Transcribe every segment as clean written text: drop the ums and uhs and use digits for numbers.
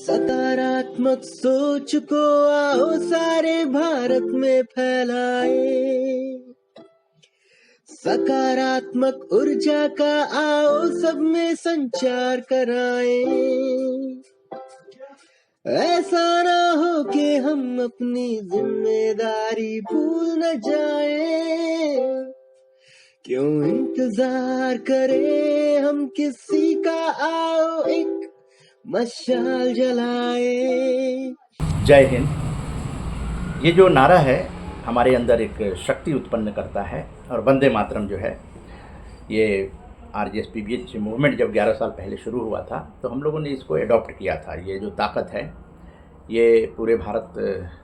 सकारात्मक सोच को आओ सारे भारत में फैलाए। सकारात्मक ऊर्जा का आओ सब में संचार कराए। ऐसा ना हो कि हम अपनी जिम्मेदारी भूल न जाए। क्यों इंतजार करें हम किसी का, आओ एक मशाल जलाए। जय हिंद। ये जो नारा है हमारे अंदर एक शक्ति उत्पन्न करता है। और वंदे मातरम जो है, ये RJSPBH मूवमेंट जब 11 साल पहले शुरू हुआ था तो हम लोगों ने इसको अडॉप्ट किया था। ये जो ताकत है ये पूरे भारत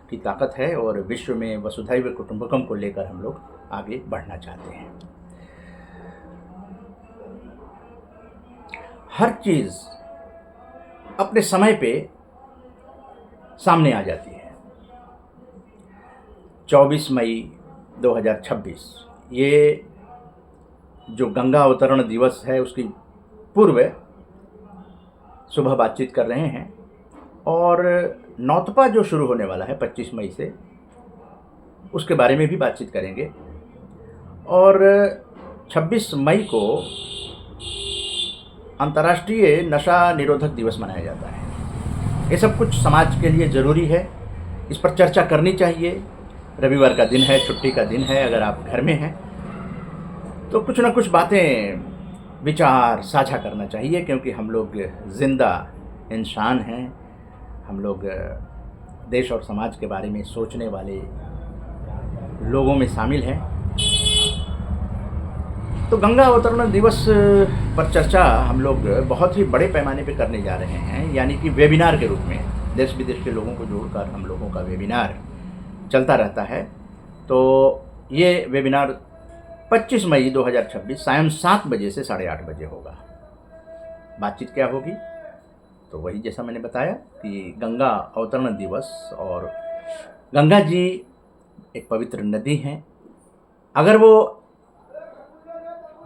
की ताकत है और विश्व में वसुधैव कुटुंबकम को लेकर हम लोग आगे बढ़ना चाहते हैं। हर चीज़ अपने समय पे सामने आ जाती है। 24 मई 2026 ये जो गंगा अवतरण दिवस है उसकी पूर्व सुबह बातचीत कर रहे हैं और नौतपा जो शुरू होने वाला है 25 मई से, उसके बारे में भी बातचीत करेंगे। और 26 मई को अंतर्राष्ट्रीय नशा निरोधक दिवस मनाया जाता है। ये सब कुछ समाज के लिए ज़रूरी है, इस पर चर्चा करनी चाहिए। रविवार का दिन है, छुट्टी का दिन है, अगर आप घर में हैं तो कुछ ना कुछ बातें विचार साझा करना चाहिए, क्योंकि हम लोग जिंदा इंसान हैं। हम लोग देश और समाज के बारे में सोचने वाले लोगों में शामिल हैं। तो गंगा अवतरण दिवस पर चर्चा हम लोग बहुत ही बड़े पैमाने पे करने जा रहे हैं, यानी कि वेबिनार के रूप में देश विदेश के लोगों को जोड़कर हम लोगों का वेबिनार चलता रहता है। तो ये वेबिनार 25 मई 2026 सायं 7 बजे से 8:30 बजे होगा। बातचीत क्या होगी? तो वही जैसा मैंने बताया कि गंगा अवतरण दिवस, और गंगा जी एक पवित्र नदी हैं। अगर वो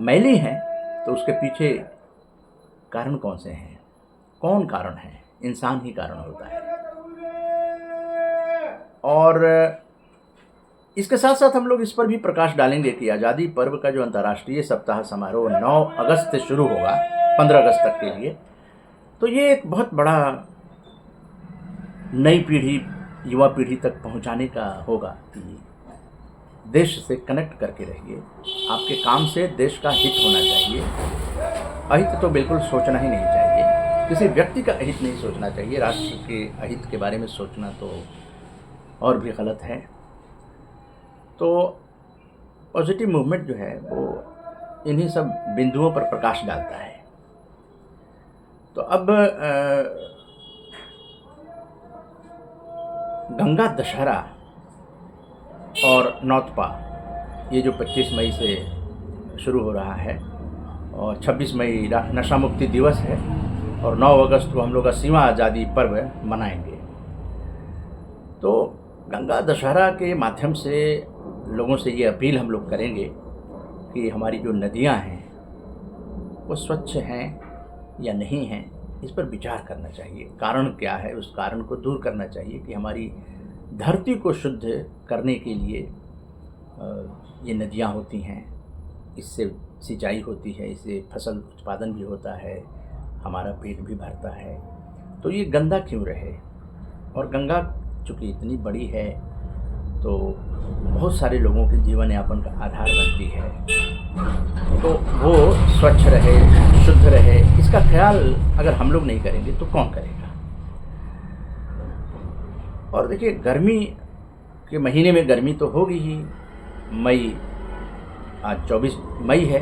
मैली हैं तो उसके पीछे कारण कौन से हैं? कौन कारण है? इंसान ही कारण होता है। और इसके साथ साथ हम लोग इस पर भी प्रकाश डालेंगे कि आज़ादी पर्व का जो अंतर्राष्ट्रीय सप्ताह समारोह 9 अगस्त से शुरू होगा 15 अगस्त तक के लिए, तो ये एक बहुत बड़ा नई पीढ़ी, युवा पीढ़ी तक पहुंचाने का होगा कि देश से कनेक्ट करके रहिए। आपके काम से देश का हित होना चाहिए। अहित तो बिल्कुल सोचना ही नहीं चाहिए, किसी व्यक्ति का अहित नहीं सोचना चाहिए। राष्ट्र के अहित के बारे में सोचना तो और भी गलत है। तो पॉजिटिव मूवमेंट जो है वो इन्हीं सब बिंदुओं पर प्रकाश डालता है। तो अब गंगा दशहरा और नौतपा ये जो 25 मई से शुरू हो रहा है, और 26 मई नशा मुक्ति दिवस है, और 9 अगस्त को हम लोग 80वां आज़ादी पर्व मनाएंगे। तो गंगा दशहरा के माध्यम से लोगों से ये अपील हम लोग करेंगे कि हमारी जो नदियां हैं वो स्वच्छ हैं या नहीं हैं, इस पर विचार करना चाहिए। कारण क्या है, उस कारण को दूर करना चाहिए कि हमारी धरती को शुद्ध करने के लिए ये नदियां होती हैं। इससे सिंचाई होती है, इससे फसल उत्पादन भी होता है, हमारा पेट भी भरता है। तो ये गंदा क्यों रहे? और गंगा चूँकि इतनी बड़ी है तो बहुत सारे लोगों के जीवन यापन का आधार बनती है। तो वो स्वच्छ रहे, शुद्ध रहे, इसका ख्याल अगर हम लोग नहीं करेंगे तो कौन करेगा? और देखिए, गर्मी के महीने में गर्मी तो होगी ही। मई, आज 24 मई है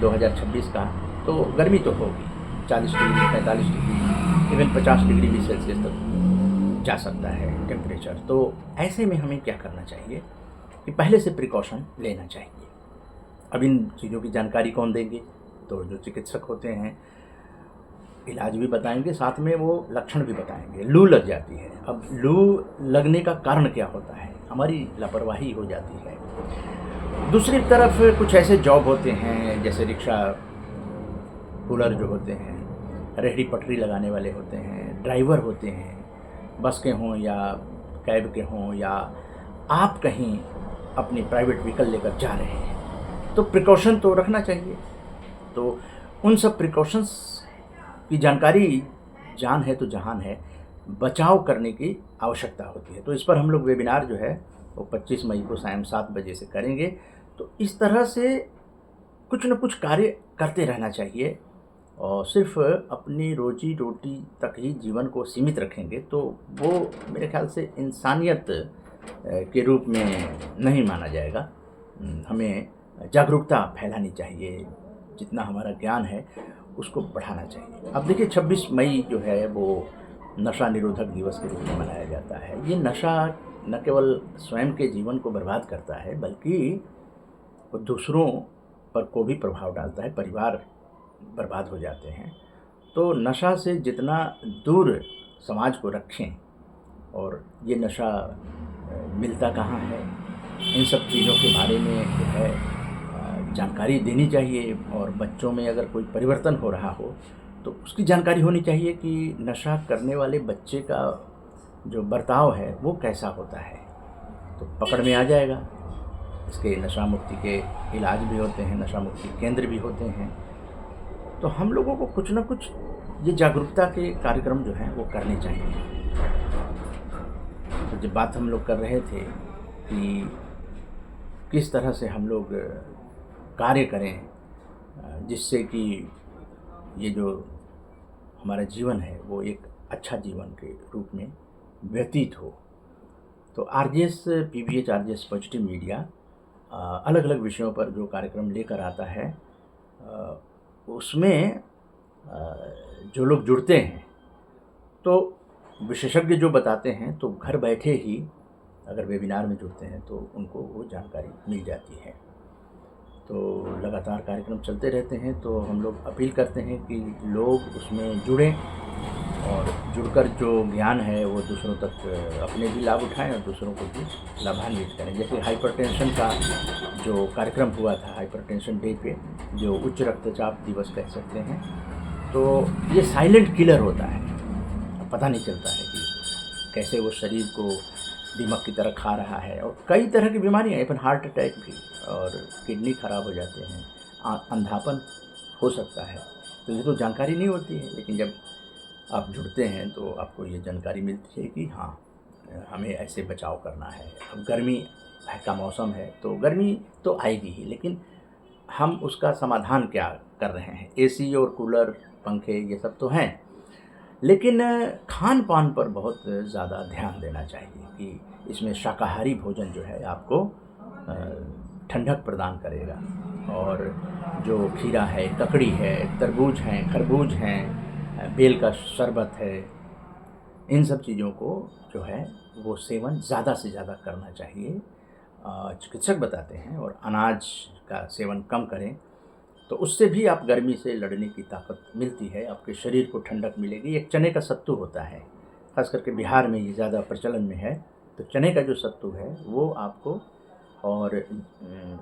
2026 का, तो गर्मी तो होगी। 40 डिग्री, 45 डिग्री, इवन 50 डिग्री भी सेल्सियस तक जा सकता है टेम्परेचर। तो ऐसे में हमें क्या करना चाहिए कि पहले से प्रिकॉशन लेना चाहिए। अब इन चीज़ों की जानकारी कौन देंगे? तो जो चिकित्सक होते हैं इलाज भी बताएंगे, साथ में वो लक्षण भी बताएंगे। लू लग जाती है। अब लू लगने का कारण क्या होता है? हमारी लापरवाही हो जाती है। दूसरी तरफ कुछ ऐसे जॉब होते हैं जैसे रिक्शा पुलर जो होते हैं, रेहड़ी पटरी लगाने वाले होते हैं, ड्राइवर होते हैं, बस के हों या कैब के हों, या आप कहीं अपनी प्राइवेट व्हीकल लेकर जा रहे हैं, तो प्रिकॉशन तो रखना चाहिए। तो उन सब प्रिकॉशंस की जानकारी, जान है तो जहान है, बचाव करने की आवश्यकता होती है। तो इस पर हम लोग वेबिनार जो है वो 25 मई को सायं 7 बजे से करेंगे। तो इस तरह से कुछ न कुछ कार्य करते रहना चाहिए, और सिर्फ अपनी रोजी रोटी तक ही जीवन को सीमित रखेंगे तो वो मेरे ख्याल से इंसानियत के रूप में नहीं माना जाएगा। हमें जागरूकता फैलानी चाहिए, जितना हमारा ज्ञान है उसको बढ़ाना चाहिए। अब देखिए 26 मई जो है वो नशा निरोधक दिवस के रूप में मनाया जाता है। ये नशा न केवल स्वयं के जीवन को बर्बाद करता है, बल्कि वो दूसरों पर को भी प्रभाव डालता है, परिवार बर्बाद हो जाते हैं। तो नशा से जितना दूर समाज को रखें, और ये नशा मिलता कहाँ है, इन सब चीज़ों के बारे में जो है जानकारी देनी चाहिए। और बच्चों में अगर कोई परिवर्तन हो रहा हो तो उसकी जानकारी होनी चाहिए कि नशा करने वाले बच्चे का जो बर्ताव है वो कैसा होता है, तो पकड़ में आ जाएगा। इसके नशा मुक्ति के इलाज भी होते हैं, नशा मुक्ति केंद्र भी होते हैं। तो हम लोगों को कुछ ना कुछ ये जागरूकता के कार्यक्रम जो हैं वो करने चाहिए। तो जब बात हम लोग कर रहे थे कि किस तरह से हम लोग कार्य करें जिससे कि ये जो हमारा जीवन है वो एक अच्छा जीवन के रूप में व्यतीत हो, तो RJS PVH RJS positive media अलग अलग विषयों पर जो कार्यक्रम लेकर आता है उसमें जो लोग जुड़ते हैं तो विशेषज्ञ जो बताते हैं, तो घर बैठे ही अगर वेबिनार में जुड़ते हैं तो उनको वो जानकारी मिल जाती है। तो लगातार कार्यक्रम चलते रहते हैं, तो हम लोग अपील करते हैं कि लोग उसमें जुड़ें और जुड़कर जो ज्ञान है वो दूसरों तक अपने भी लाभ उठाएं और दूसरों को भी लाभान्वित करें। जैसे हाइपरटेंशन का जो कार्यक्रम हुआ था, हाइपरटेंशन डे पे, जो उच्च रक्तचाप दिवस कह सकते हैं, तो ये साइलेंट किलर होता है, पता नहीं चलता है कि कैसे वो शरीर को दीमक की तरह खा रहा है। और कई तरह की बीमारियाँ, इवन हार्ट अटैक भी, और किडनी खराब हो जाते हैं, अंधापन हो सकता है। तो ये तो जानकारी नहीं होती है, लेकिन जब आप जुड़ते हैं तो आपको ये जानकारी मिलती है कि हाँ, हमें ऐसे बचाव करना है। अब गर्मी का मौसम है तो गर्मी तो आएगी ही, लेकिन हम उसका समाधान क्या कर रहे हैं। एसी और कूलर, पंखे, ये सब तो हैं, लेकिन खान पान पर बहुत ज़्यादा ध्यान देना चाहिए कि इसमें शाकाहारी भोजन जो है आपको ठंडक प्रदान करेगा। और जो खीरा है, ककड़ी है, तरबूज हैं, खरबूज हैं, बेल का शरबत है, इन सब चीज़ों को जो है वो सेवन ज़्यादा से ज़्यादा करना चाहिए, चिकित्सक बताते हैं। और अनाज का सेवन कम करें, तो उससे भी आप गर्मी से लड़ने की ताकत मिलती है, आपके शरीर को ठंडक मिलेगी। एक चने का सत्तू होता है, ख़ास करके बिहार में ये ज़्यादा प्रचलन में है। तो चने का जो सत्तू है वो आपको और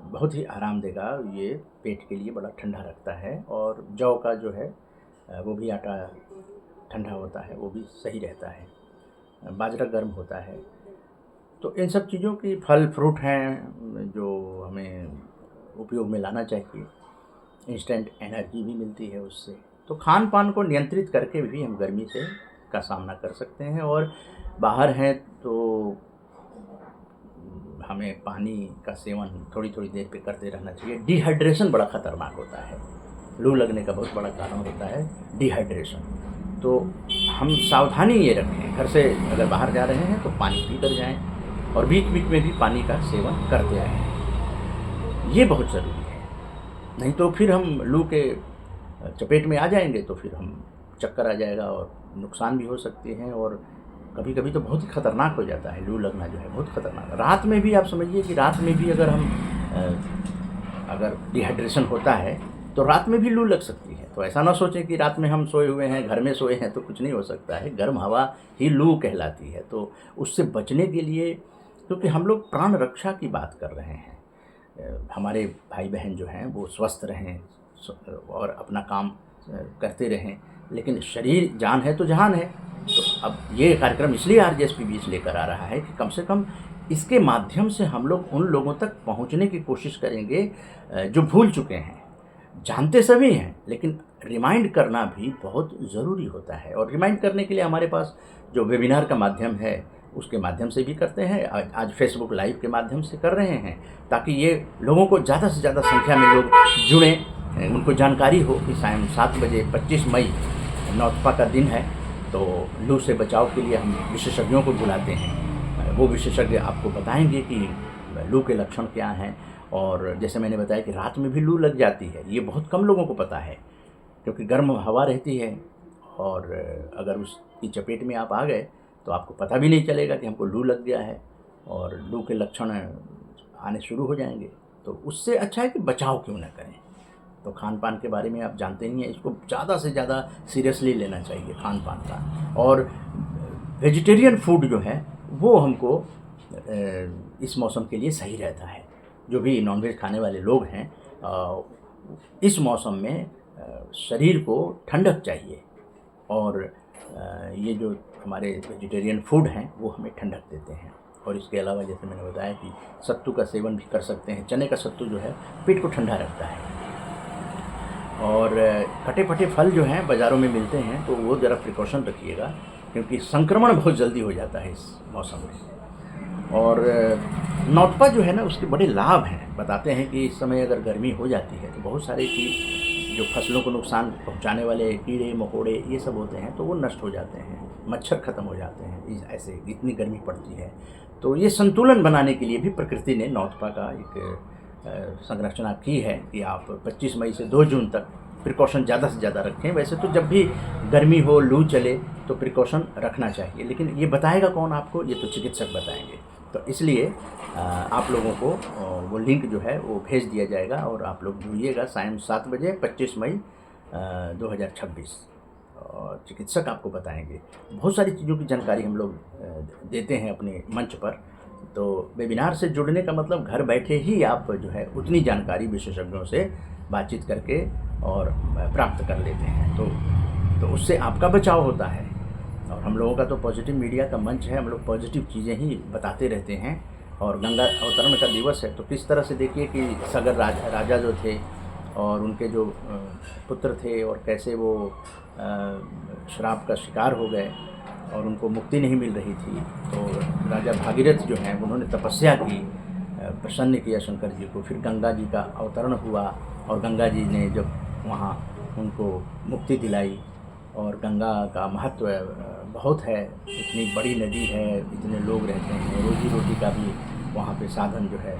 बहुत ही आराम देगा, ये पेट के लिए बड़ा ठंडा रखता है। और जौ का जो है वो भी आटा ठंडा होता है, वो भी सही रहता है। बाजरा गर्म होता है। तो इन सब चीज़ों की, फल फ्रूट हैं जो हमें उपयोग में लाना चाहिए। इंस्टेंट एनर्जी भी मिलती है उससे। तो खान पान को नियंत्रित करके भी हम गर्मी से का सामना कर सकते हैं। और बाहर हैं तो हमें पानी का सेवन थोड़ी थोड़ी देर पे करते रहना चाहिए। डिहाइड्रेशन बड़ा ख़तरनाक होता है, लू लगने का बहुत बड़ा कारण होता है डिहाइड्रेशन। तो हम सावधानी ये रखें, घर से अगर बाहर जा रहे हैं तो पानी पी कर जाएँ, और बीच बीच में भी पानी का सेवन करते रहें, ये बहुत ज़रूरी है। नहीं तो फिर हम लू के चपेट में आ जाएंगे, तो फिर हम चक्कर आ जाएगा और नुकसान भी हो सकते हैं। और कभी कभी तो बहुत ही ख़तरनाक हो जाता है, लू लगना जो है बहुत ख़तरनाक। रात में भी आप समझिए कि रात में भी अगर हम अगर डिहाइड्रेशन होता है तो रात में भी लू लग सकती है। तो ऐसा ना सोचें कि रात में हम सोए हुए हैं, घर में सोए हैं तो कुछ नहीं हो सकता है। गर्म हवा ही लू कहलाती है। तो उससे बचने के लिए, क्योंकि हम लोग प्राण रक्षा की बात कर रहे हैं, हमारे भाई बहन जो हैं वो स्वस्थ रहें और अपना काम करते रहें, लेकिन शरीर जान है तो जहान है। तो अब ये कार्यक्रम इसलिए आरजेएस पीबीएस लेकर आ रहा है कि कम से कम इसके माध्यम से हम लोग उन लोगों तक पहुंचने की कोशिश करेंगे जो भूल चुके हैं। जानते सभी हैं, लेकिन रिमाइंड करना भी बहुत ज़रूरी होता है। और रिमाइंड करने के लिए हमारे पास जो वेबिनार का माध्यम है उसके माध्यम से भी करते हैं, आज फेसबुक लाइव के माध्यम से कर रहे हैं, ताकि ये लोगों को ज़्यादा से ज़्यादा संख्या में लोग जुड़ें, उनको जानकारी हो कि शाम 7 बजे 25 मई नौतपा का दिन है। तो लू से बचाव के लिए हम विशेषज्ञों को बुलाते हैं। वो विशेषज्ञ आपको बताएंगे कि लू के लक्षण क्या हैं। और जैसे मैंने बताया कि रात में भी लू लग जाती है, ये बहुत कम लोगों को पता है, क्योंकि गर्म हवा रहती है और अगर उसकी चपेट में आप आ गए तो आपको पता भी नहीं चलेगा कि हमको लू लग गया है और लू के लक्षण आने शुरू हो जाएंगे। तो उससे अच्छा है कि बचाव क्यों ना करें। तो खान पान के बारे में आप जानते ही हैं, इसको ज़्यादा से ज़्यादा सीरियसली लेना चाहिए खान पान का। और वेजिटेरियन फूड जो है वो हमको इस मौसम के लिए सही रहता है। जो भी नॉनवेज खाने वाले लोग हैं, इस मौसम में शरीर को ठंडक चाहिए और ये जो हमारे वेजिटेरियन फूड हैं वो हमें ठंडक देते हैं। और इसके अलावा जैसे मैंने बताया कि सत्तू का सेवन भी कर सकते हैं। चने का सत्तू जो है पेट को ठंडा रखता है। और कटे फटे फल जो हैं बाज़ारों में मिलते हैं, तो वो ज़रा प्रिकॉशन रखिएगा, क्योंकि संक्रमण बहुत जल्दी हो जाता है इस मौसम में। और नौतपा जो है ना, उसके बड़े लाभ हैं। बताते हैं कि इस समय अगर गर्मी हो जाती है तो बहुत सारे चीज़ जो फसलों को नुकसान पहुंचाने वाले कीड़े मकोड़े ये सब होते हैं तो वो नष्ट हो जाते हैं, मच्छर ख़त्म हो जाते हैं। ऐसे इतनी गर्मी पड़ती है, तो ये संतुलन बनाने के लिए भी प्रकृति ने नौतपा का एक संरचना की है कि आप 25 मई से 2 जून तक प्रिकॉशन ज़्यादा से ज़्यादा रखें। वैसे तो जब भी गर्मी हो, लू चले, तो प्रिकॉशन रखना चाहिए, लेकिन ये बताएगा कौन आपको? ये तो चिकित्सक बताएंगे। तो इसलिए आप लोगों को वो लिंक जो है वो भेज दिया जाएगा और आप लोग जुड़िएगा शाम 7 बजे 25 मई 2026। और चिकित्सक आपको बताएंगे। बहुत सारी चीज़ों की जानकारी हम लोग देते हैं अपने मंच पर। तो वेबिनार से जुड़ने का मतलब घर बैठे ही आप जो है उतनी जानकारी विशेषज्ञों से बातचीत करके और प्राप्त कर लेते हैं। तो उससे आपका बचाव होता है। और हम लोगों का तो पॉजिटिव मीडिया का मंच है, हम लोग पॉजिटिव चीज़ें ही बताते रहते हैं। और गंगा अवतरण का दिवस है, तो किस तरह से देखिए कि सगर राजा जो थे और उनके जो पुत्र थे और कैसे वो श्राप का शिकार हो गए और उनको मुक्ति नहीं मिल रही थी। तो राजा भागीरथ जो हैं उन्होंने तपस्या की, प्रसन्न किया शंकर जी को। फिर गंगा जी का अवतरण हुआ और गंगा जी ने जब वहाँ उनको मुक्ति दिलाई। और गंगा का महत्व बहुत है, इतनी बड़ी नदी है, इतने लोग रहते हैं, रोजी रोटी का भी वहाँ पे साधन जो है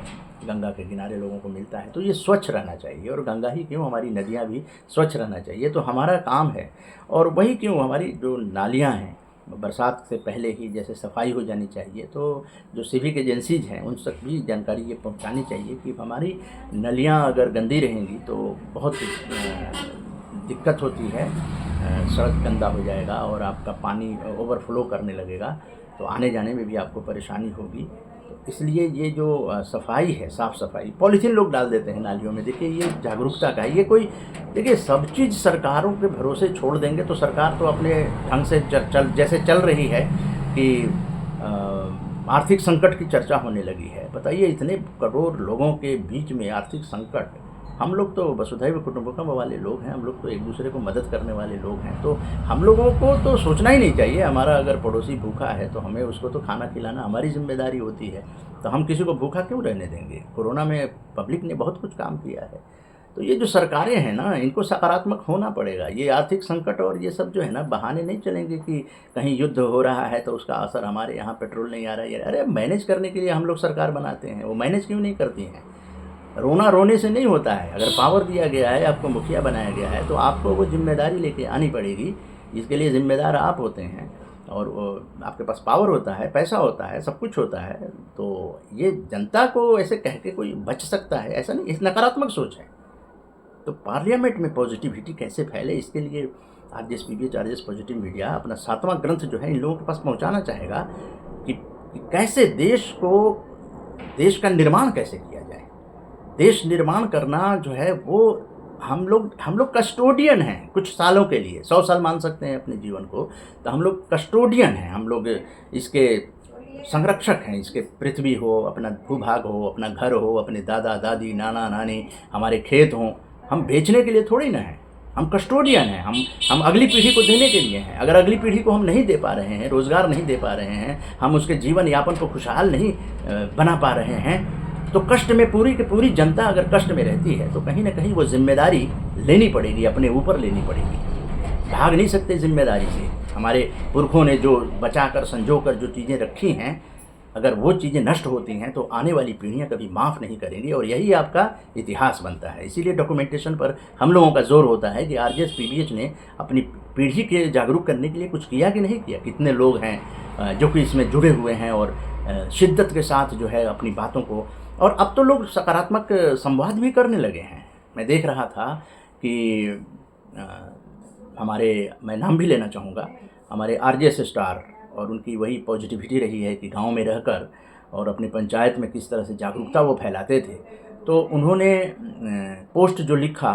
गंगा के किनारे लोगों को मिलता है। तो ये स्वच्छ रहना चाहिए। और गंगा ही क्यों, हमारी नदियाँ भी स्वच्छ रहना चाहिए, तो हमारा काम है। और वही क्यों, हमारी जो नालियाँ हैं बरसात से पहले ही जैसे सफाई हो जानी चाहिए। तो जो सिविक एजेंसीज हैं उन तक भी जानकारी ये पहुंचानी चाहिए कि हमारी नलियाँ अगर गंदी रहेंगी तो बहुत दिक्कत होती है। सड़क गंदा हो जाएगा और आपका पानी ओवरफ्लो करने लगेगा, तो आने जाने में भी आपको परेशानी होगी। तो इसलिए ये जो सफाई है, साफ़ सफाई, पॉलीथीन लोग डाल देते हैं नालियों में। देखिए ये जागरूकता का है। ये कोई, देखिए सब चीज़ सरकारों के भरोसे छोड़ देंगे तो सरकार तो अपने ढंग से जैसे चल रही है कि आर्थिक संकट की चर्चा होने लगी है। बताइए, इतने करोड़ लोगों के बीच में आर्थिक संकट। हम लोग तो वसुधैव कुटुंबकम वाले लोग हैं, हम लोग तो एक दूसरे को मदद करने वाले लोग हैं। तो हम लोगों को तो सोचना ही नहीं चाहिए, हमारा अगर पड़ोसी भूखा है तो हमें उसको तो खाना खिलाना हमारी जिम्मेदारी होती है। तो हम किसी को भूखा क्यों रहने देंगे? कोरोना में पब्लिक ने बहुत कुछ काम किया है। तो ये जो सरकारें हैं ना, इनको सकारात्मक होना पड़ेगा। ये आर्थिक संकट और ये सब जो है ना, बहाने नहीं चलेंगे कि कहीं युद्ध हो रहा है तो उसका असर हमारे यहाँ पेट्रोल नहीं आ रहा है। अरे मैनेज करने के लिए हम लोग सरकार बनाते हैं, वो मैनेज क्यों नहीं करती हैं? रोना रोने से नहीं होता है। अगर पावर दिया गया है, आपको मुखिया बनाया गया है, तो आपको वो जिम्मेदारी लेके आनी पड़ेगी। इसके लिए ज़िम्मेदार आप होते हैं और आपके पास पावर होता है, पैसा होता है, सब कुछ होता है। तो ये जनता को ऐसे कह के कोई बच सकता है? ऐसा नहीं, इस नकारात्मक सोच है। तो पार्लियामेंट में पॉजिटिविटी कैसे फैले, इसके लिए RJS PBS, RJS positive media अपना 7वां ग्रंथ जो है इन लोगों के पास पहुंचाना चाहेगा कि कैसे देश का निर्माण कैसे किया जाए। देश निर्माण करना जो है वो हम लोग कस्टोडियन हैं कुछ सालों के लिए, 100 साल मान सकते हैं अपने जीवन को, तो हम लोग कस्टोडियन हैं, हम लोग इसके संरक्षक हैं, इसके पृथ्वी हो, अपना भूभाग हो, अपना घर हो, अपने दादा दादी नाना नानी, हमारे खेत हों, हम बेचने के लिए थोड़ी ना हैं, हम कस्टोडियन हैं, हम अगली पीढ़ी को देने के लिए हैं। अगर अगली पीढ़ी को हम नहीं दे पा रहे हैं, रोज़गार नहीं दे पा रहे हैं, हम उसके जीवन यापन को खुशहाल नहीं बना पा रहे हैं, तो कष्ट में पूरी की पूरी जनता अगर कष्ट में रहती है तो कहीं ना कहीं वो जिम्मेदारी लेनी पड़ेगी, अपने ऊपर लेनी पड़ेगी। भाग नहीं सकते जिम्मेदारी से। हमारे पुरखों ने जो बचा कर संजो कर जो चीज़ें रखी हैं, अगर वो चीज़ें नष्ट होती हैं तो आने वाली पीढ़ियां कभी माफ़ नहीं करेंगी, और यही आपका इतिहास बनता है। इसीलिए डॉक्यूमेंटेशन पर हम लोगों का जोर होता है कि आरजेएस पीबीएच ने अपनी पीढ़ी के जागरूक करने के लिए कुछ किया कि नहीं किया। कितने लोग हैं जो कि इसमें जुड़े हुए हैं और शिद्दत के साथ जो है अपनी बातों को, और अब तो लोग सकारात्मक संवाद भी करने लगे हैं। मैं देख रहा था कि मैं नाम भी लेना चाहूँगा, हमारे आरजेएस स्टार, और उनकी वही पॉजिटिविटी रही है कि गांव में रहकर और अपनी पंचायत में किस तरह से जागरूकता वो फैलाते थे। तो उन्होंने पोस्ट जो लिखा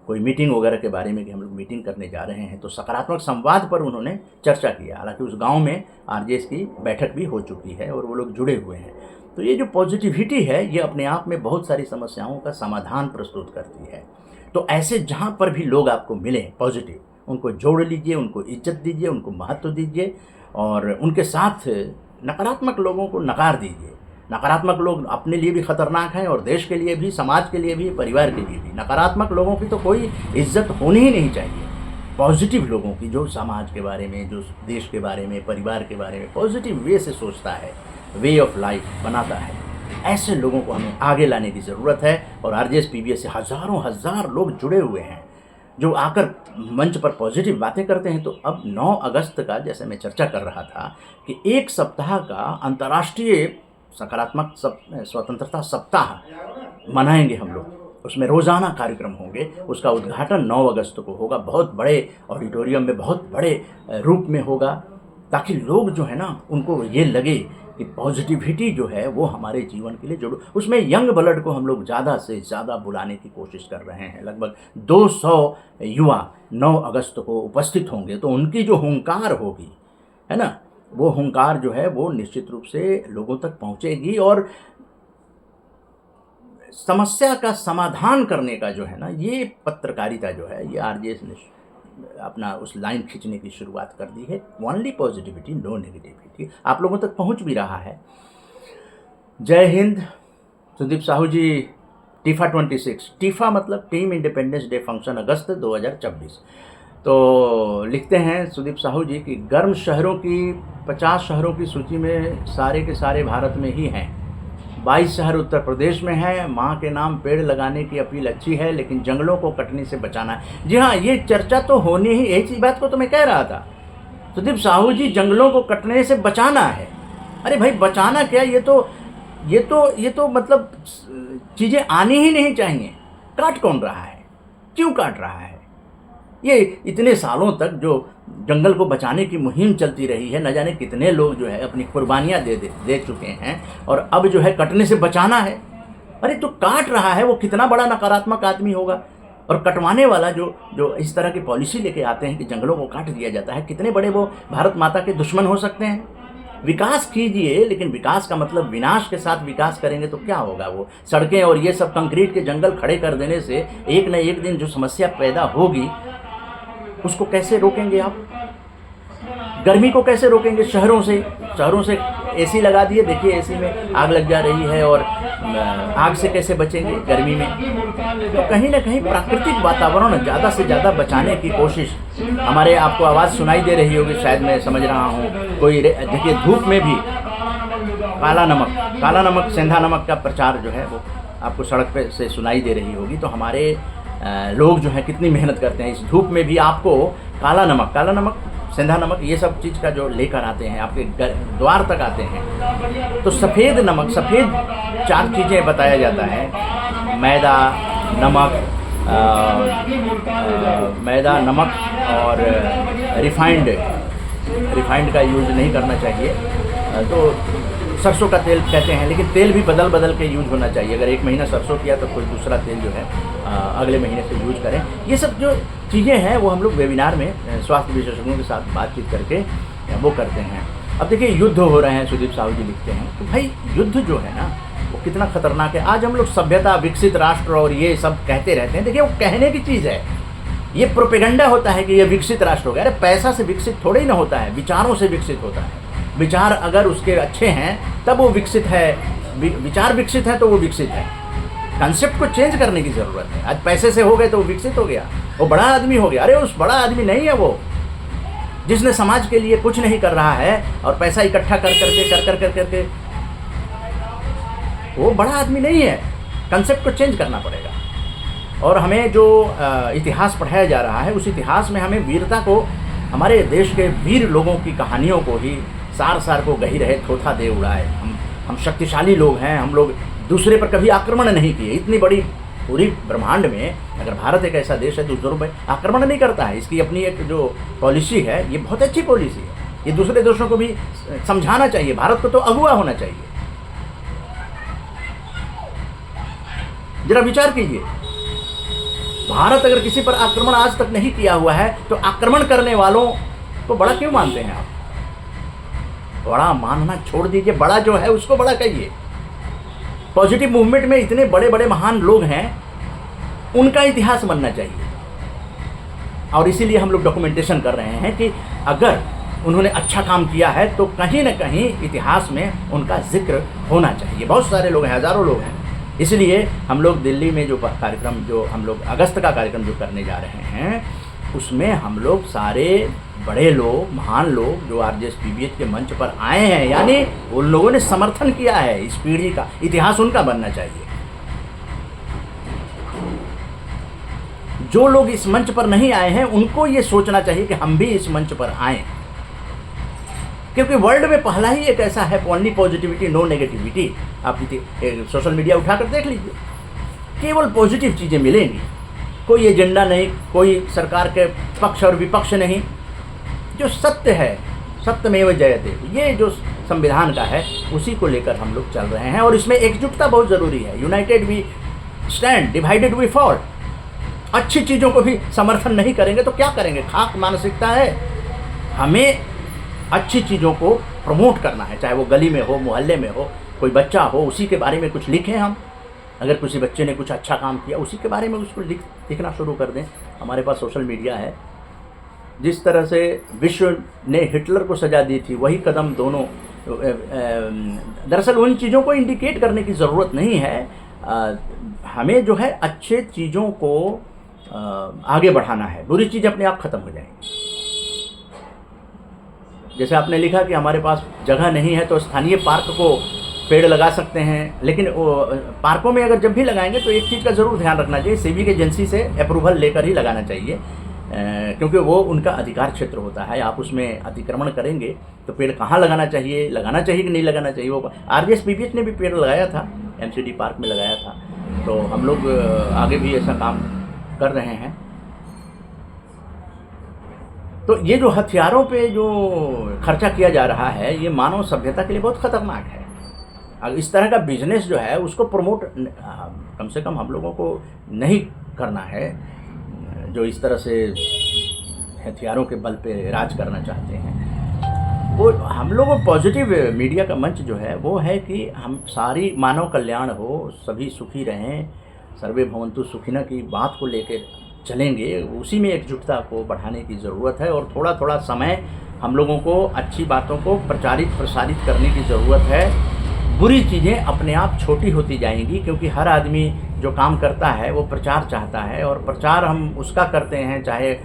कोई मीटिंग वगैरह के बारे में कि हम लोग मीटिंग करने जा रहे हैं, तो सकारात्मक संवाद पर उन्होंने चर्चा किया। हालांकि उस गांव में आरजेएस की बैठक भी हो चुकी है और वो लोग जुड़े हुए हैं। तो ये जो पॉजिटिविटी है ये अपने आप में बहुत सारी समस्याओं का समाधान प्रस्तुत करती है। तो ऐसे जहाँ पर भी लोग आपको मिलें पॉजिटिव, उनको जोड़ लीजिए, उनको इज्जत दीजिए, उनको महत्व दीजिए, और उनके साथ नकारात्मक लोगों को नकार दीजिए। नकारात्मक लोग अपने लिए भी खतरनाक हैं और देश के लिए भी, समाज के लिए भी, परिवार के लिए भी। नकारात्मक लोगों की तो कोई इज्जत होनी ही नहीं चाहिए। पॉजिटिव लोगों की, जो समाज के बारे में, जो देश के बारे में, परिवार के बारे में पॉजिटिव वे से सोचता है, वे ऑफ लाइफ बनाता है, ऐसे लोगों को हमें आगे लाने की ज़रूरत है। और आरजेएस पीबीएस से हज़ारों हज़ार लोग जुड़े हुए हैं जो आकर मंच पर पॉजिटिव बातें करते हैं। तो अब 9 अगस्त का, जैसे मैं चर्चा कर रहा था कि 1 सप्ताह का अंतर्राष्ट्रीय सकारात्मक स्वतंत्रता सप्ताह मनाएंगे हम लोग। उसमें रोज़ाना कार्यक्रम होंगे। उसका उद्घाटन 9 अगस्त को होगा, बहुत बड़े ऑडिटोरियम में, बहुत बड़े रूप में होगा, ताकि लोग जो है ना उनको ये लगे कि पॉजिटिविटी जो है वो हमारे जीवन के लिए जोड़ो। उसमें यंग ब्लड को हम लोग ज़्यादा से ज़्यादा बुलाने की कोशिश कर रहे हैं। लगभग 200 युवा 9 अगस्त को उपस्थित होंगे। तो उनकी जो हुंकार होगी, है ना, वो हुंकार जो है वो निश्चित रूप से लोगों तक पहुंचेगी, और समस्या का समाधान करने का जो है ना, ये पत्रकारिता जो है, ये आरजेएस ने अपना उस लाइन खींचने की शुरुआत कर दी है। ओनली पॉजिटिविटी, नो नेगेटिविटी, आप लोगों तक पहुंच भी रहा है। जय हिंद। सुदीप साहू जी, टीफा 26, टीफा मतलब टीम इंडिपेंडेंस डे फंक्शन, अगस्त 2024। तो लिखते हैं सुदीप साहू जी कि गर्म शहरों की 50 शहरों की सूची में सारे के सारे भारत में ही हैं। 22 शहर उत्तर प्रदेश में है। माँ के नाम पेड़ लगाने की अपील अच्छी है, लेकिन जंगलों को कटने से बचाना है। जी हाँ, ये चर्चा तो होनी ही, यही बात को तो मैं कह रहा था। सुदीप साहू जी, जंगलों को कटने से बचाना है। अरे भाई, बचाना क्या, ये तो मतलब चीज़ें आनी ही नहीं चाहिए। काट कौन रहा है, क्यों काट रहा है? ये इतने सालों तक जो जंगल को बचाने की मुहिम चलती रही है, न जाने कितने लोग जो है अपनी कुर्बानियाँ दे चुके हैं, और अब जो है कटने से बचाना है। अरे तो काट रहा है, वो कितना बड़ा नकारात्मक आदमी होगा। और कटवाने वाला जो इस तरह की पॉलिसी लेके आते हैं कि जंगलों को काट दिया जाता है, कितने बड़े वो भारत माता के दुश्मन हो सकते हैं। विकास कीजिए, लेकिन विकास का मतलब विनाश के साथ विकास करेंगे तो क्या होगा? वो सड़कें और ये सब कंक्रीट के जंगल खड़े कर देने से एक न एक दिन जो समस्या पैदा होगी, उसको कैसे रोकेंगे आप? गर्मी को कैसे रोकेंगे? शहरों से एसी लगा दिए, देखिए एसी में आग लग जा रही है, और आग से कैसे बचेंगे गर्मी में? तो कहीं ना कहीं प्राकृतिक वातावरण ज़्यादा से ज़्यादा बचाने की कोशिश हमारे, आपको आवाज़ सुनाई दे रही होगी शायद, मैं समझ रहा हूँ। कोई देखिए, धूप में भी काला नमक सेंधा नमक का प्रचार जो है वो आपको सड़क पे से सुनाई दे रही होगी। तो हमारे लोग जो है कितनी मेहनत करते हैं, इस धूप में भी आपको काला नमक सेंधा नमक ये सब चीज़ का जो लेकर आते हैं, आपके द्वार तक आते हैं। तो सफ़ेद 4 चीज़ें बताया जाता है, मैदा, नमक और रिफाइंड का यूज़ नहीं करना चाहिए। तो सरसों का तेल कहते हैं, लेकिन तेल भी बदल बदल के यूज होना चाहिए। अगर एक महीना सरसों किया तो कोई दूसरा तेल जो है अगले महीने से यूज करें। ये सब जो चीज़ें हैं वो हम लोग वेबिनार में स्वास्थ्य विशेषज्ञों के साथ बातचीत करके वो करते हैं। अब देखिए युद्ध हो रहे हैं, सुदीप साहू जी लिखते हैं, तो भाई युद्ध जो है ना वो कितना खतरनाक है। आज हम लोग सभ्यता, विकसित राष्ट्र और ये सब कहते रहते हैं। देखिए वो कहने की चीज़ है, ये प्रोपेगेंडा होता है कि ये विकसित राष्ट्र हो गया। अरे पैसा से विकसित थोड़े ही ना होता है, विचारों से विकसित होता है। विचार अगर उसके अच्छे हैं तब वो विकसित है, विचार विकसित है तो वो विकसित है। कंसेप्ट को चेंज करने की ज़रूरत है। आज पैसे से हो गए तो वो विकसित हो गया, वो बड़ा आदमी हो गया। अरे उस बड़ा आदमी नहीं है वो, जिसने समाज के लिए कुछ नहीं कर रहा है और पैसा इकट्ठा कर करके वो बड़ा आदमी नहीं है। कंसेप्ट को चेंज करना पड़ेगा। और हमें जो इतिहास पढ़ाया जा रहा है उस इतिहास में हमें वीरता को, हमारे देश के वीर लोगों की कहानियों को ही सार सार को गही रहे थोथा दे उड़ाए। हम शक्तिशाली लोग हैं, हम लोग दूसरे पर कभी आक्रमण नहीं किए। इतनी बड़ी पूरी ब्रह्मांड में अगर भारत एक ऐसा देश है दूसरों पर आक्रमण नहीं करता है, इसकी अपनी एक जो पॉलिसी है ये बहुत अच्छी पॉलिसी है। ये दूसरे देशों को भी समझाना चाहिए। भारत को तो अगुवा होना चाहिए। जरा विचार कीजिए, भारत अगर किसी पर आक्रमण आज तक नहीं किया हुआ है तो आक्रमण करने वालों को बड़ा क्यों मानते हैं आप? बड़ा मानना छोड़ दीजिए, बड़ा जो है उसको बड़ा कहिए। पॉजिटिव मूवमेंट में इतने बड़े बड़े महान लोग हैं, उनका इतिहास बनना चाहिए। और इसीलिए हम लोग डॉक्यूमेंटेशन कर रहे हैं कि अगर उन्होंने अच्छा काम किया है तो कहीं ना कहीं इतिहास में उनका जिक्र होना चाहिए। बहुत सारे लोग हैं, हज़ारों लोग हैं। इसलिए हम लोग दिल्ली में जो कार्यक्रम, जो हम लोग अगस्त का कार्यक्रम जो करने जा रहे हैं, उसमें हम लोग सारे बड़े लोग, महान लोग जो RJSPBH के मंच पर आए हैं, यानी उन लोगों ने समर्थन किया है इस पीढ़ी का, इतिहास उनका बनना चाहिए। जो लोग इस मंच पर नहीं आए हैं उनको ये सोचना चाहिए कि हम भी इस मंच पर आएं, क्योंकि वर्ल्ड में पहला ही एक ऐसा है, ओनली पॉजिटिविटी नो नेगेटिविटी। आप सोशल मीडिया उठाकर देख लीजिए, केवल पॉजिटिव चीज़ें मिलेंगी। कोई एजेंडा नहीं, कोई सरकार के पक्ष और विपक्ष नहीं। जो सत्य है, सत्यमेव जयते, ये जो संविधान का है उसी को लेकर हम लोग चल रहे हैं। और इसमें एकजुटता बहुत ज़रूरी है। United we stand, divided we fall. अच्छी चीज़ों को भी समर्थन नहीं करेंगे तो क्या करेंगे? खाक मानसिकता है। हमें अच्छी चीज़ों को प्रमोट करना है, चाहे वो गली में हो, मोहल्ले में हो, कोई बच्चा हो, उसी के बारे में कुछ लिखें हम। अगर किसी बच्चे ने कुछ अच्छा काम किया उसी के बारे में उसको लिखना शुरू कर दें। हमारे पास सोशल मीडिया है। जिस तरह से विश्व ने हिटलर को सजा दी थी, वही कदम दोनों, दरअसल उन चीज़ों को इंडिकेट करने की ज़रूरत नहीं है। हमें जो है अच्छे चीज़ों को आगे बढ़ाना है, बुरी चीज़ अपने आप ख़त्म हो जाएंगी। जैसे आपने लिखा कि हमारे पास जगह नहीं है तो स्थानीय पार्क को पेड़ लगा सकते हैं, लेकिन पार्कों में अगर जब भी लगाएंगे तो एक चीज़ का ज़रूर ध्यान रखना चाहिए, सिविक एजेंसी से अप्रूवल लेकर ही लगाना चाहिए, क्योंकि वो उनका अधिकार क्षेत्र होता है। आप उसमें अतिक्रमण करेंगे तो पेड़ कहाँ लगाना चाहिए कि नहीं लगाना चाहिए, वो RJSPBH ने भी पेड़ लगाया था, MCD पार्क में लगाया था। तो हम लोग आगे भी ऐसा काम कर रहे हैं। तो ये जो हथियारों पे जो खर्चा किया जा रहा है ये मानव सभ्यता के लिए बहुत ख़तरनाक है। अगर इस तरह का बिजनेस जो है उसको प्रमोट कम से कम हम लोगों को नहीं करना है, जो इस तरह से हथियारों के बल पे राज करना चाहते हैं। वो हम लोगों को पॉजिटिव मीडिया का मंच जो है वो है कि हम सारी मानव कल्याण हो, सभी सुखी रहें, सर्वे भवन्तु सुखिनः की बात को लेकर चलेंगे। उसी में एकजुटता को बढ़ाने की ज़रूरत है और थोड़ा थोड़ा समय हम लोगों को अच्छी बातों को प्रसारित करने की ज़रूरत है। बुरी चीज़ें अपने आप छोटी होती जाएंगी, क्योंकि हर आदमी जो काम करता है वो प्रचार चाहता है, और प्रचार हम उसका करते हैं चाहे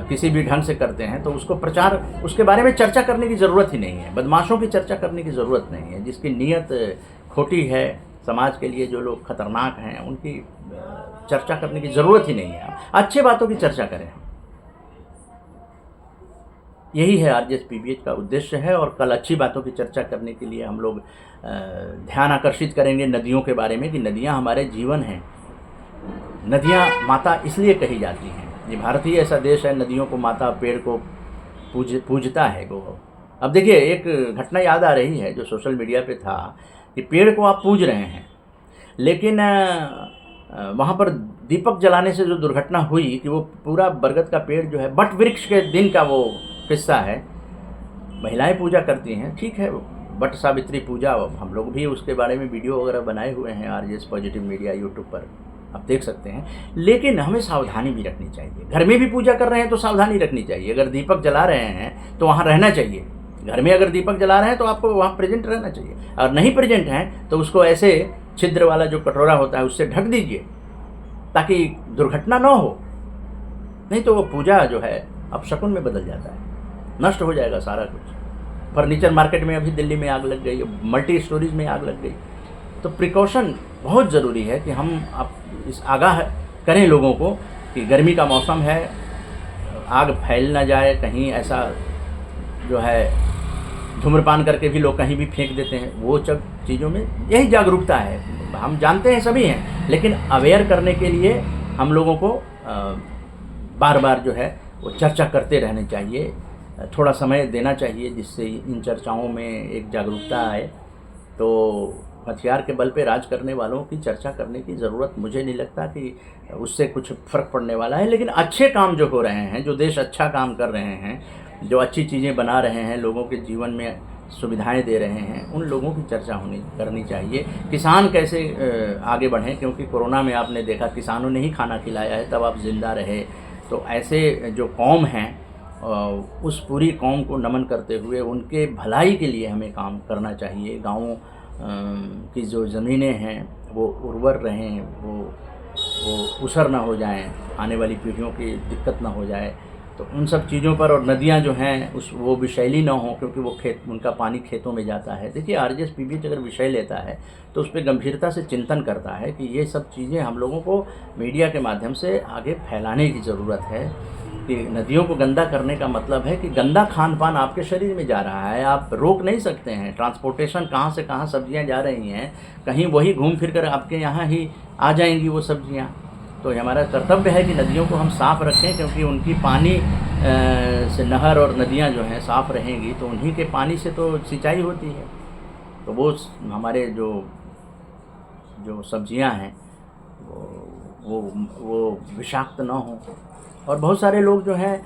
किसी भी ढंग से करते हैं, तो उसको प्रचार, उसके बारे में चर्चा करने की ज़रूरत ही नहीं है। बदमाशों की चर्चा करने की ज़रूरत नहीं है। जिसकी नीयत खोटी है, समाज के लिए जो लोग खतरनाक हैं, उनकी चर्चा करने की ज़रूरत ही नहीं है। अच्छे बातों की चर्चा करें। यही है RJSPBH का उद्देश्य है। और कल अच्छी बातों की चर्चा करने के लिए हम लोग ध्यान आकर्षित करेंगे नदियों के बारे में, कि नदियाँ हमारे जीवन हैं। नदियाँ माता इसलिए कही जाती हैं। ये भारत ही ऐसा देश है, नदियों को माता, पेड़ को पूजता है वो, अब देखिए एक घटना याद आ रही है जो सोशल मीडिया पे था कि पेड़ को आप पूज रहे हैं, लेकिन वहाँ पर दीपक जलाने से जो दुर्घटना हुई कि वो पूरा बरगद का पेड़ जो है, बट वृक्ष के दिन का वो किस्सा है। महिलाएं पूजा करती हैं, ठीक है, बट सावित्री पूजा, हम लोग भी उसके बारे में वीडियो वगैरह बनाए हुए हैं आरजेएस पॉजिटिव मीडिया यूट्यूब पर, आप देख सकते हैं। लेकिन हमें सावधानी भी रखनी चाहिए। घर में भी पूजा कर रहे हैं तो सावधानी रखनी चाहिए। अगर दीपक जला रहे हैं तो वहाँ रहना चाहिए। घर में अगर दीपक जला रहे हैं तो आपको वहाँ प्रेजेंट रहना चाहिए, और नहीं प्रेजेंट हैं तो उसको ऐसे छिद्र वाला जो कटोरा होता है उससे ढक दीजिए ताकि दुर्घटना ना हो। नहीं तो वो पूजा जो है अब शकुन में बदल जाता है, नष्ट हो जाएगा सारा कुछ। फर्नीचर मार्केट में अभी दिल्ली में आग लग गई, मल्टी स्टोरीज में आग लग गई। तो प्रिकॉशन बहुत ज़रूरी है कि हम अब इस आगाह करें लोगों को कि गर्मी का मौसम है, आग फैल ना जाए कहीं। ऐसा जो है धूम्रपान करके भी लोग कहीं भी फेंक देते हैं, वो सब चीज़ों में यही जागरूकता है। हम जानते हैं सभी हैं, लेकिन अवेयर करने के लिए हम लोगों को बार बार जो है वो चर्चा करते रहने चाहिए, थोड़ा समय देना चाहिए, जिससे इन चर्चाओं में एक जागरूकता आए। तो हथियार के बल पे राज करने वालों की चर्चा करने की ज़रूरत मुझे नहीं लगता कि उससे कुछ फ़र्क पड़ने वाला है। लेकिन अच्छे काम जो हो रहे हैं, जो देश अच्छा काम कर रहे हैं, जो अच्छी चीज़ें बना रहे हैं, लोगों के जीवन में सुविधाएं दे रहे हैं, उन लोगों की चर्चा करनी चाहिए। किसान कैसे आगे बढ़ें, क्योंकि कोरोना में आपने देखा किसानों ने ही खाना खिलाया है, तब आप ज़िंदा रहे। तो ऐसे जो कौम हैं, उस पूरी कौम को नमन करते हुए उनके भलाई के लिए हमें काम करना चाहिए। गाँवों की जो ज़मीनें हैं वो उर्वर रहें, वो उसर ना हो जाएं, आने वाली पीढ़ियों की दिक्कत ना हो जाए। तो उन सब चीज़ों पर, और नदियाँ जो हैं वो विषैली ना हो, क्योंकि वो उनका पानी खेतों में जाता है। देखिए आरजेएस पीबीएच अगर विषय लेता है तो उस पर गंभीरता से चिंतन करता है कि ये सब चीज़ें हम लोगों को मीडिया के माध्यम से आगे फैलाने की ज़रूरत है कि नदियों को गंदा करने का मतलब है कि गंदा खान पान आपके शरीर में जा रहा है, आप रोक नहीं सकते हैं। ट्रांसपोर्टेशन कहाँ से कहाँ सब्जियाँ जा रही हैं, कहीं वही घूम फिर कर आपके यहाँ ही आ जाएंगी वो सब्जियाँ। तो हमारा कर्तव्य है कि नदियों को हम साफ़ रखें, क्योंकि उनकी पानी से नहर और नदियाँ जो हैं साफ़ रहेंगी तो उन्हीं के पानी से तो सिंचाई होती है। तो वो हमारे जो सब्जियां हैं वो विषाक्त ना हो। और बहुत सारे लोग जो हैं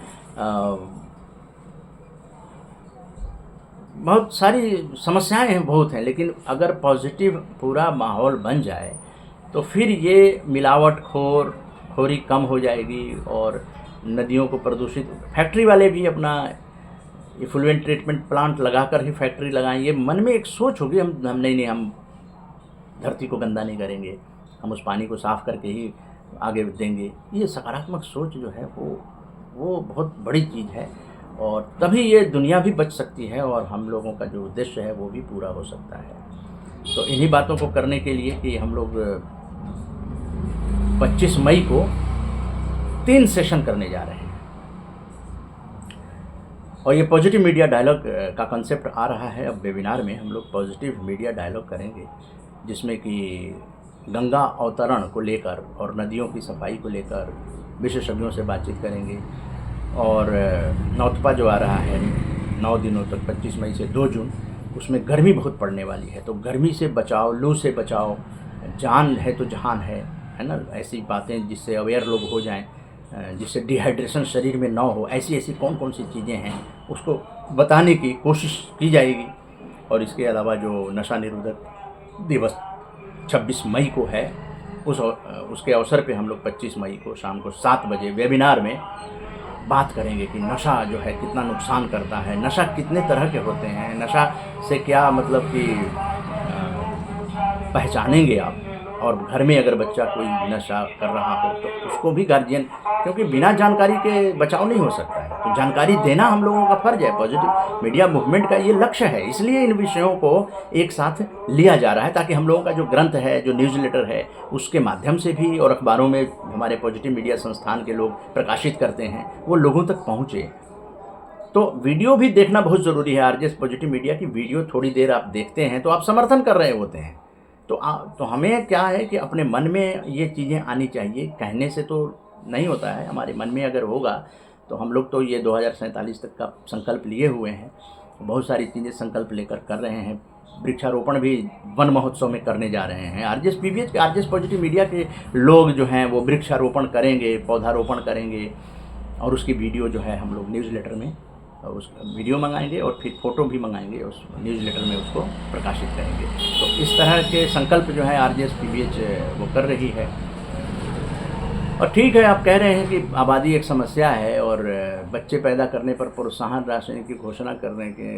बहुत सारी समस्याएं हैं, बहुत हैं, लेकिन अगर पॉजिटिव पूरा माहौल बन जाए तो फिर ये खोरी कम हो जाएगी। और नदियों को प्रदूषित, फैक्ट्री वाले भी अपना इफ्लुएंट ट्रीटमेंट प्लांट लगाकर ही फैक्ट्री लगाएं, ये मन में एक सोच होगी, हम नहीं, हम धरती को गंदा नहीं करेंगे, हम उस पानी को साफ़ करके ही आगे देंगे। ये सकारात्मक सोच जो है वो बहुत बड़ी चीज़ है, और तभी ये दुनिया भी बच सकती है और हम लोगों का जो उद्देश्य है वो भी पूरा हो सकता है। तो इन्हीं बातों को करने के लिए कि हम लोग 25 मई को 3 सेशन करने जा रहे हैं, और ये पॉजिटिव मीडिया डायलॉग का कंसेप्ट आ रहा है। अब वेबिनार में हम लोग पॉजिटिव मीडिया डायलॉग करेंगे, जिसमें कि गंगा अवतरण को लेकर और नदियों की सफाई को लेकर विशेषज्ञों से बातचीत करेंगे। और नौतपा जो आ रहा है 9 दिनों तक, 25 मई से 2 जून, उसमें गर्मी बहुत पड़ने वाली है। तो गर्मी से बचाओ, लू से बचाओ, जान है तो जहान है ना, ऐसी बातें जिससे अवेयर लोग हो जाएं, जिससे डिहाइड्रेशन शरीर में ना हो, ऐसी कौन कौन सी चीज़ें हैं उसको बताने की कोशिश की जाएगी। और इसके अलावा जो नशा निरोधक दिवस 26 मई को है, उसके अवसर पे हम लोग 25 मई को शाम को 7 बजे वेबिनार में बात करेंगे कि नशा जो है कितना नुकसान करता है, नशा कितने तरह के होते हैं, नशा से क्या मतलब कि पहचानेंगे आप। और घर में अगर बच्चा कोई नशा कर रहा हो तो उसको भी गार्जियन, क्योंकि बिना जानकारी के बचाव नहीं हो सकता है, तो जानकारी देना हम लोगों का फ़र्ज़ है। पॉजिटिव मीडिया मूवमेंट का ये लक्ष्य है, इसलिए इन विषयों को एक साथ लिया जा रहा है, ताकि हम लोगों का जो ग्रंथ है, जो न्यूज़लेटर है, उसके माध्यम से भी, और अखबारों में हमारे पॉजिटिव मीडिया संस्थान के लोग प्रकाशित करते हैं, वो लोगों तक पहुँचे। तो वीडियो भी देखना बहुत ज़रूरी है। आरजेएस पॉजिटिव मीडिया की वीडियो थोड़ी देर आप देखते हैं तो आप समर्थन कर रहे होते हैं। तो हमें क्या है कि अपने मन में ये चीज़ें आनी चाहिए, कहने से तो नहीं होता है, हमारे मन में अगर होगा तो हम लोग तो ये 2047 तक का संकल्प लिए हुए हैं, बहुत सारी चीज़ें संकल्प लेकर कर रहे हैं। वृक्षारोपण भी वन महोत्सव में करने जा रहे हैं। आरजेएस पीवीएच के आरजेएस पॉजिटिव मीडिया के लोग जो हैं वो वृक्षारोपण करेंगे, पौधारोपण करेंगे और उसकी वीडियो जो है हम लोग न्यूज़लेटर में उस वीडियो मंगाएंगे और फिर फ़ोटो भी मंगाएंगे, उस न्यूज़लेटर में उसको प्रकाशित करेंगे। तो इस तरह के संकल्प जो है आरजेएस पीवीएच वो कर रही है। और ठीक है, आप कह रहे हैं कि आबादी एक समस्या है और बच्चे पैदा करने पर प्रोत्साहन राशि की घोषणा करने के,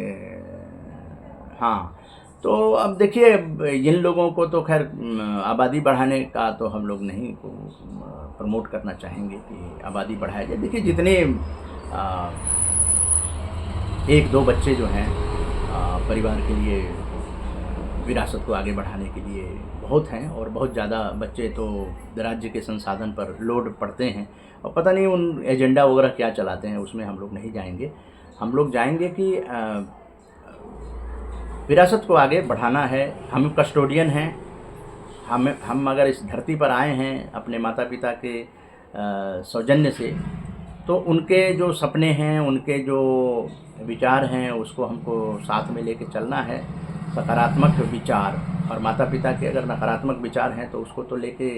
हाँ, तो अब देखिए इन लोगों को तो खैर आबादी बढ़ाने का तो हम लोग नहीं प्रमोट करना चाहेंगे कि आबादी बढ़ाया जाए। देखिए जितने 1-2 बच्चे जो हैं परिवार के लिए विरासत को आगे बढ़ाने के लिए बहुत हैं और बहुत ज़्यादा बच्चे तो राज्य के संसाधन पर लोड पड़ते हैं और पता नहीं उन एजेंडा वगैरह क्या चलाते हैं, उसमें हम लोग नहीं जाएंगे। हम लोग जाएंगे कि विरासत को आगे बढ़ाना है। हम कस्टोडियन हैं। हम अगर इस धरती पर आए हैं अपने माता पिता के सौजन्य से, तो उनके जो सपने हैं, उनके जो विचार हैं, उसको हमको साथ में लेके चलना है। सकारात्मक विचार, और माता पिता के अगर नकारात्मक विचार हैं तो उसको तो लेके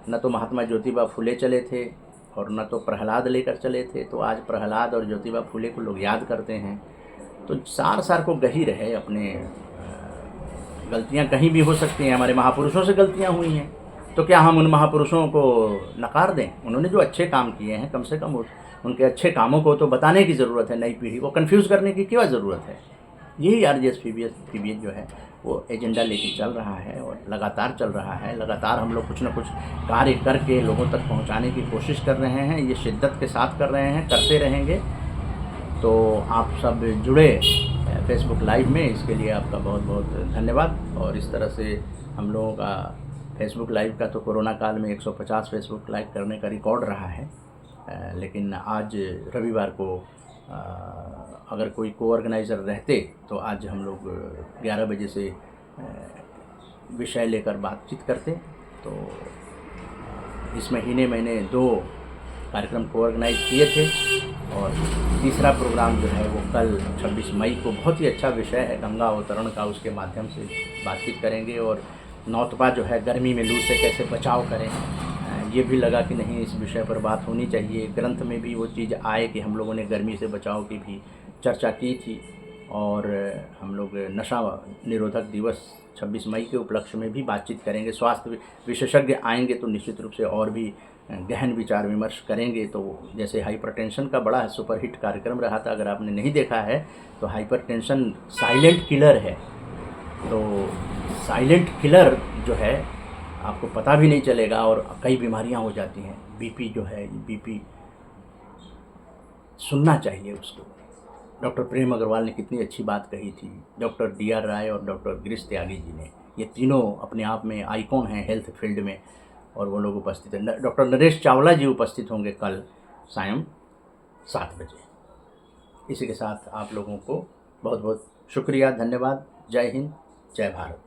न तो महात्मा ज्योतिबा फुले चले थे और न तो प्रहलाद लेकर चले थे। तो आज प्रहलाद और ज्योतिबा फुले को लोग याद करते हैं। तो सार को गहीर है। अपने गलतियां कहीं भी हो सकती हैं, हमारे महापुरुषों से गलतियां हुई हैं, तो क्या हम उन महापुरुषों को नकार दें? उन्होंने जो अच्छे काम किए हैं, कम से कम उनके अच्छे कामों को तो बताने की ज़रूरत है। नई पीढ़ी को कन्फ्यूज़ करने की क्या ज़रूरत है? यही आरजेएस पीवीएच जो है वो एजेंडा लेके चल रहा है और लगातार चल रहा है। लगातार हम लोग कुछ न कुछ कार्य करके लोगों तक पहुंचाने की कोशिश कर रहे हैं। ये शिद्दत के साथ कर रहे हैं, करते रहेंगे। तो आप सब जुड़े फेसबुक लाइव में, इसके लिए आपका बहुत बहुत धन्यवाद। और इस तरह से हम लोगों का फेसबुक लाइव का तो कोरोना काल में 150 फेसबुक लाइव करने का रिकॉर्ड रहा है। लेकिन आज रविवार को अगर कोई को-ऑर्गेनाइज़र रहते तो आज हम लोग 11 बजे से विषय लेकर बातचीत करते। तो इस महीने मैंने 2 कार्यक्रम को-ऑर्गेनाइज़ किए थे और तीसरा प्रोग्राम जो है वो कल 26 मई को बहुत ही अच्छा विषय है गंगा अवतरण का, उसके माध्यम से बातचीत करेंगे। और नौतपा जो है गर्मी में लू से कैसे बचाव करें, ये भी लगा कि नहीं इस विषय पर बात होनी चाहिए। ग्रंथ में भी वो चीज़ आए कि हम लोगों ने गर्मी से बचाव की भी चर्चा की थी। और हम लोग नशा निरोधक दिवस 26 मई के उपलक्ष्य में भी बातचीत करेंगे। स्वास्थ्य विशेषज्ञ आएंगे तो निश्चित रूप से और भी गहन विचार विमर्श करेंगे। तो जैसे हाइपरटेंशन का बड़ा सुपरहिट कार्यक्रम रहा था, अगर आपने नहीं देखा है तो हाइपरटेंशन साइलेंट किलर है। तो साइलेंट किलर जो है आपको पता भी नहीं चलेगा और कई बीमारियां हो जाती हैं। बीपी जो है, बीपी सुनना चाहिए उसको। डॉक्टर प्रेम अग्रवाल ने कितनी अच्छी बात कही थी, डॉक्टर DR राय और डॉक्टर गिरीश त्यागी जी ने। ये तीनों अपने आप में आइकॉन हैं हेल्थ फील्ड में और वो लोग उपस्थित हैं। डॉक्टर नरेश चावला जी उपस्थित होंगे कल सायं 7 बजे। इसी के साथ आप लोगों को बहुत बहुत शुक्रिया, धन्यवाद। जय हिंद, जय भारत।